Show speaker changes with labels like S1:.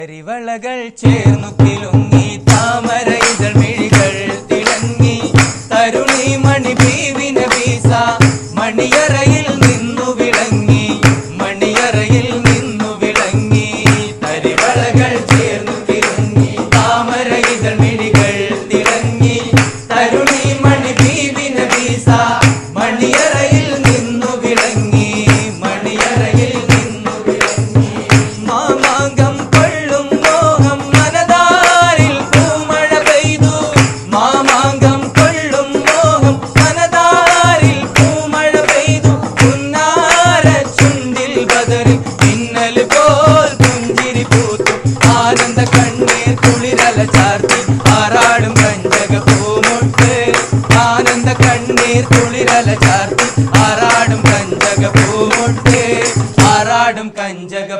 S1: രിവളകൾ ചേർന്നു കിലുങ്ങി താമര ഇതൾ മിഴികൾ തിളങ്ങി തരുണി മണി ബീവിന വീസ മണിയറയിൽ നിന്നു വിളങ്ങി മണിയറയിൽ നിന്നു വിളങ്ങി തരിവളകൾ ചേർന്നു കിലുങ്ങി താമര ഇതൾ മിഴികൾ തിളങ്ങി തരുണി മണി ബീവിന വീസ മണിയറയിൽ നിന്നു വിളങ്ങി മണിയറയിൽ നിന്നു വിളങ്ങി മാമാങ്കം ആനന്ദ കണ്ണീർ കുളിരല ചാർത്തി ആറാടും കഞ്ചക പൂമൊട്ട് ആനന്ദ കണ്ണീർ കുളിരല ചാർത്തി ആറാടും കഞ്ചക പൂമൊട്ട് ആറാടും കഞ്ചക